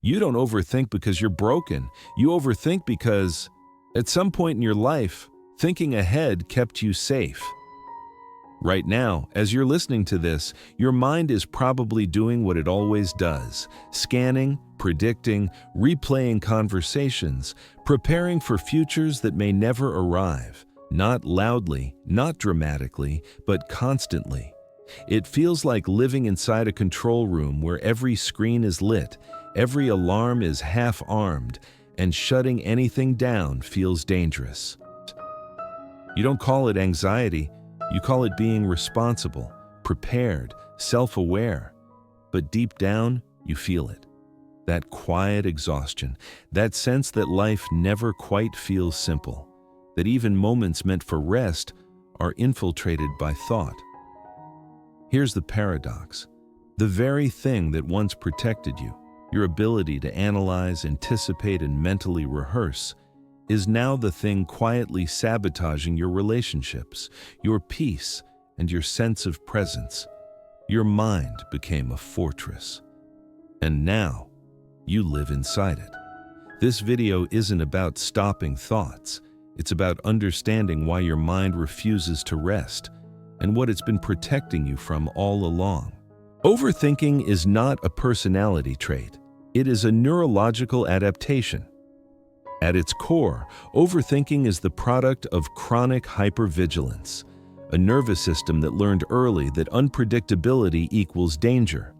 You don't overthink because you're broken. You overthink because, at some point in your life, thinking ahead kept you safe. Right now, as you're listening to this, your mind is probably doing what it always does: scanning, predicting, replaying conversations, preparing for futures that may never arrive. Not loudly, not dramatically, but constantly. It feels like living inside a control room where every screen is lit, every alarm is half-armed, and shutting anything down feels dangerous. You don't call it anxiety, you call it being responsible, prepared, self-aware. But deep down, you feel it. That quiet exhaustion, that sense that life never quite feels simple, that even moments meant for rest are infiltrated by thought. Here's the paradox. The very thing that once protected you, your ability to analyze, anticipate, and mentally rehearse, is now the thing quietly sabotaging your relationships, your peace, and your sense of presence. Your mind became a fortress. And now, you live inside it. This video isn't about stopping thoughts. It's about understanding why your mind refuses to rest and what it's been protecting you from all along. Overthinking is not a personality trait. It is a neurological adaptation. At its core, overthinking is the product of chronic hypervigilance, a nervous system that learned early that unpredictability equals danger.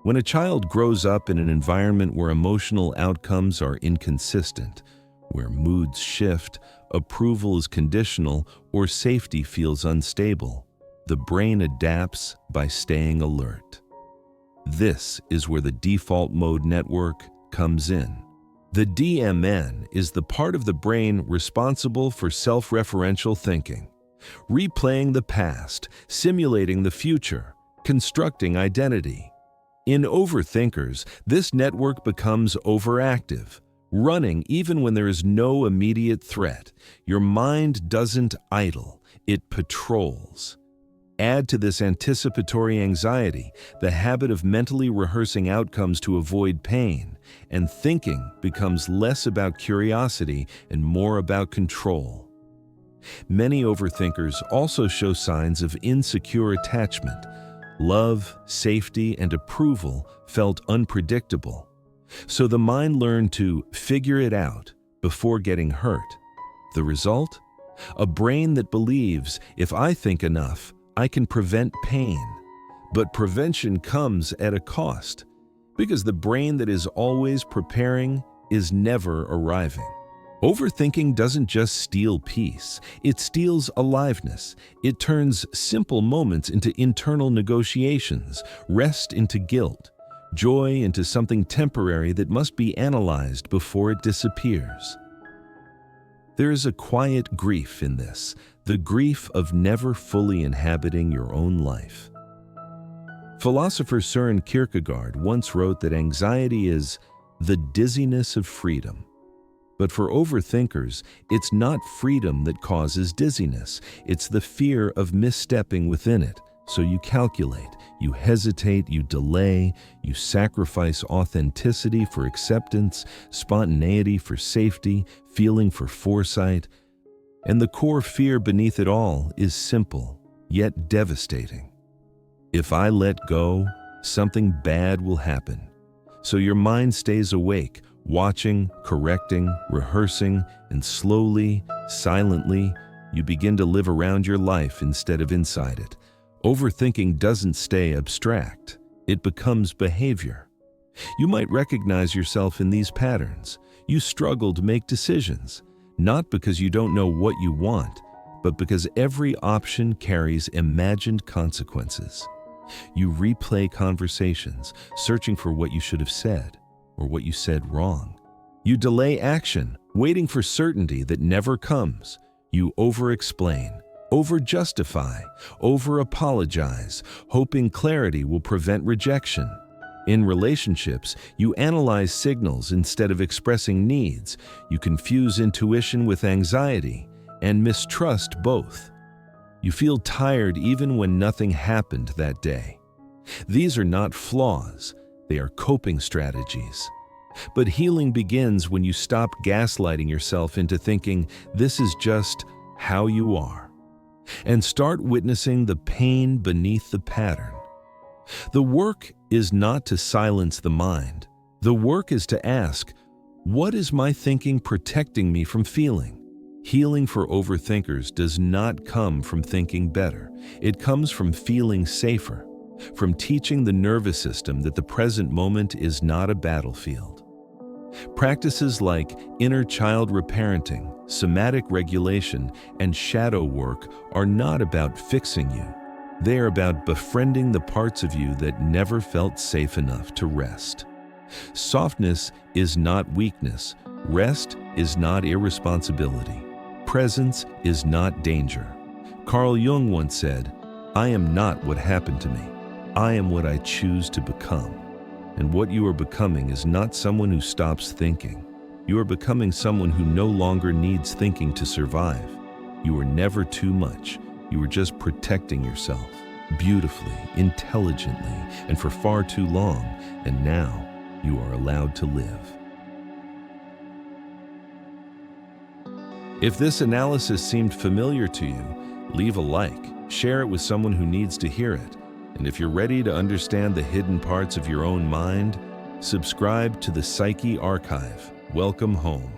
When a child grows up in an environment where emotional outcomes are inconsistent, where moods shift, approval is conditional, or safety feels unstable, the brain adapts by staying alert. This is where the default mode network comes in. The DMN is the part of the brain responsible for self-referential thinking, replaying the past, simulating the future, constructing identity. In overthinkers, this network becomes overactive, running even when there is no immediate threat. Your mind doesn't idle, it patrols. Add to this anticipatory anxiety, the habit of mentally rehearsing outcomes to avoid pain, and thinking becomes less about curiosity and more about control. Many overthinkers also show signs of insecure attachment. Love, safety, and approval felt unpredictable. So the mind learned to figure it out before getting hurt. The result? A brain that believes, if I think enough, I can prevent pain. But prevention comes at a cost, because the brain that is always preparing is never arriving. Overthinking doesn't just steal peace, it steals aliveness. It turns simple moments into internal negotiations, rest into guilt, joy into something temporary that must be analyzed before it disappears. There is a quiet grief in this, the grief of never fully inhabiting your own life. Philosopher Søren Kierkegaard once wrote that anxiety is the dizziness of freedom. But for overthinkers, it's not freedom that causes dizziness. It's the fear of misstepping within it. So you calculate, you hesitate, you delay, you sacrifice authenticity for acceptance, spontaneity for safety, feeling for foresight. And the core fear beneath it all is simple, yet devastating. If I let go, something bad will happen. So your mind stays awake, watching, correcting, rehearsing, and slowly, silently, you begin to live around your life instead of inside it. Overthinking doesn't stay abstract. It becomes behavior. You might recognize yourself in these patterns. You struggle to make decisions, not because you don't know what you want, but because every option carries imagined consequences. You replay conversations, searching for what you should have said, or what you said wrong. You delay action, waiting for certainty that never comes. You over-explain, over-justify, over-apologize, hoping clarity will prevent rejection. In relationships, you analyze signals instead of expressing needs. You confuse intuition with anxiety and mistrust both. You feel tired even when nothing happened that day. These are not flaws, they are coping strategies. But healing begins when you stop gaslighting yourself into thinking this is just how you are, and start witnessing the pain beneath the pattern. The work is not to silence the mind. The work is to ask, what is my thinking protecting me from feeling? Healing for overthinkers does not come from thinking better. It comes from feeling safer, from teaching the nervous system that the present moment is not a battlefield. Practices like inner child reparenting, somatic regulation, and shadow work are not about fixing you. They are about befriending the parts of you that never felt safe enough to rest. Softness is not weakness. Rest is not irresponsibility. Presence is not danger. Carl Jung once said, "I am not what happened to me. I am what I choose to become." And what you are becoming is not someone who stops thinking. You are becoming someone who no longer needs thinking to survive. You are never too much. You are just protecting yourself, beautifully, intelligently, and for far too long, and now you are allowed to live. If this analysis seemed familiar to you, leave a like, share it with someone who needs to hear it, and if you're ready to understand the hidden parts of your own mind, subscribe to the Psyche Archive. Welcome home.